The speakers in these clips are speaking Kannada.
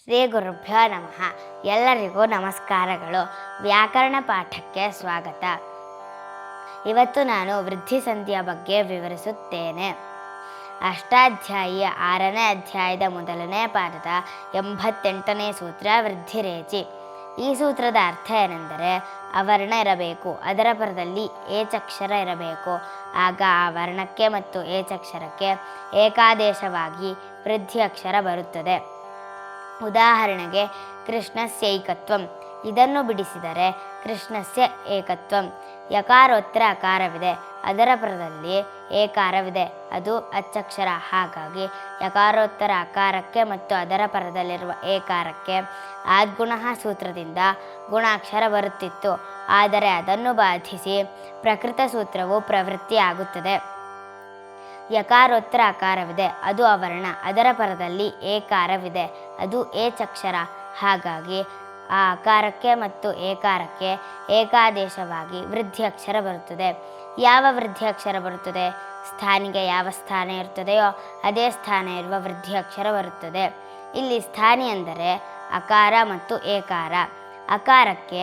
ಶ್ರೀ ಗುರುಭ್ಯೋ ನಮಃ. ಎಲ್ಲರಿಗೂ ನಮಸ್ಕಾರಗಳು. ವ್ಯಾಕರಣ ಪಾಠಕ್ಕೆ ಸ್ವಾಗತ. ಇವತ್ತು ನಾನು ವೃದ್ಧಿ ಸಂಧಿಯ ಬಗ್ಗೆ ವಿವರಿಸುತ್ತೇನೆ. ಅಷ್ಟಾಧ್ಯಾಯಿಯ 6ನೇ ಅಧ್ಯಾಯದ 1ನೇ ಪಾಠದ 88ನೇ ಸೂತ್ರ ವೃದ್ಧಿರೇಚಿ. ಈ ಸೂತ್ರದ ಅರ್ಥ ಏನೆಂದರೆ, ಅವರ್ಣ ಇರಬೇಕು, ಅದರ ಪರದಲ್ಲಿ ಏಚಕ್ಷರ ಇರಬೇಕು. ಆಗ ಆ ವರ್ಣಕ್ಕೆ ಮತ್ತು ಏಚಕ್ಷರಕ್ಕೆ ಏಕಾದೇಶವಾಗಿ ವೃದ್ಧಿ ಅಕ್ಷರ ಬರುತ್ತದೆ. ಉದಾಹರಣೆಗೆ ಕೃಷ್ಣಸ್ಯೈಕತ್ವಂ. ಇದನ್ನು ಬಿಡಿಸಿದರೆ ಕೃಷ್ಣಸ್ಯ ಏಕತ್ವಂ. ಯಕಾರೋತ್ತರ ಅಕಾರವಿದೆ, ಅದರ ಪರದಲ್ಲಿ ಏಕಾರವಿದೆ, ಅದು ಅಚ್ಚಕ್ಷರ. ಹಾಗಾಗಿ ಯಕಾರೋತ್ತರ ಅಕಾರಕ್ಕೆ ಮತ್ತು ಅದರ ಪರದಲ್ಲಿರುವ ಏಕಾರಕ್ಕೆ ಆದ್ಗುಣ ಸೂತ್ರದಿಂದ ಗುಣಾಕ್ಷರ ಬರುತ್ತಿತ್ತು. ಆದರೆ ಅದನ್ನು ಬಾಧಿಸಿ ಪ್ರಕೃತ ಸೂತ್ರವು ಪ್ರವೃತ್ತಿ ಆಗುತ್ತದೆ. ಯಕಾರೋತ್ತರ ಅಕಾರವಿದೆ, ಅದು ಅವರ್ಣ, ಅದರ ಪರದಲ್ಲಿ ಏಕಾರವಿದೆ, ಅದು ಏಚಕ್ಷರ. ಹಾಗಾಗಿ ಆ ಅಕಾರಕ್ಕೆ ಮತ್ತು ಏಕಾರಕ್ಕೆ ಏಕಾದೇಶವಾಗಿ ವೃದ್ಧಿ ಅಕ್ಷರ ಬರುತ್ತದೆ. ಯಾವ ವೃದ್ಧಿ ಅಕ್ಷರ ಬರುತ್ತದೆ? ಸ್ಥಾನಿಗೆ ಯಾವ ಸ್ಥಾನ ಇರ್ತದೆಯೋ ಅದೇ ಸ್ಥಾನ ಇರುವ ವೃದ್ಧಿ ಅಕ್ಷರ ಬರುತ್ತದೆ. ಇಲ್ಲಿ ಸ್ಥಾನಿ ಅಂದರೆ ಅಕಾರ ಮತ್ತು ಏಕಾರ. ಅಕಾರಕ್ಕೆ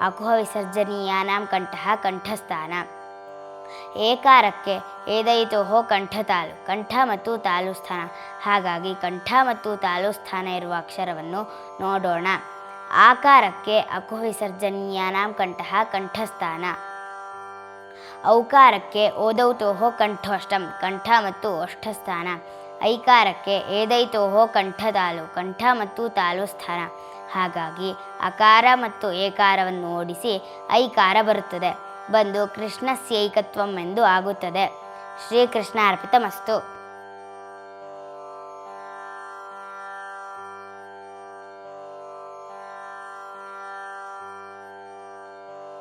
ಅಕುಹ ವಿಸರ್ಜನೀಯಾನಾಂ ಕಂಠಃ ಕಂಠಸ್ಥಾನ. ಏಕಾರಕ್ಕೆ ಏದೈತೋಹೋ ಕಂಠತಾಲು, ಕಂಠ ಮತ್ತು ತಾಲು ಸ್ಥಾನ. ಹಾಗಾಗಿ ಕಂಠ ಮತ್ತು ತಾಲು ಸ್ಥಾನ ಇರುವ ಅಕ್ಷರವನ್ನು ನೋಡೋಣ. ಆಕಾರಕ್ಕೆ ಅಕುಹ ವಿಸರ್ಜನೀಯಾನಾಂ ಕಂಠಃ ಕಂಠಸ್ಥಾನ. ಔಕಾರಕ್ಕೆ ಓದೌತೋಹೋ ಕಂಠೋಷ್ಟಂ, ಕಂಠ ಮತ್ತು ಓಷ್ಠಸ್ಥಾನ. ಐಕಾರಕ್ಕೆ ಏದೈತೋಹೋ ಕಂಠತಾಲು, ಕಂಠ ಮತ್ತು ತಾಲು ಸ್ಥಾನ. ಹಾಗಾಗಿ ಅಕಾರ ಮತ್ತು ಏಕಾರವನ್ನು ಓಡಿಸಿ ಐಕಾರ ಬರುತ್ತದೆ. ಬಂದು ಕೃಷ್ಣಸ್ಯೈಕತ್ವಂ ಎಂದು ಆಗುತ್ತದೆ. ಶ್ರೀಕೃಷ್ಣ ಅರ್ಪಿತಮಸ್ತು.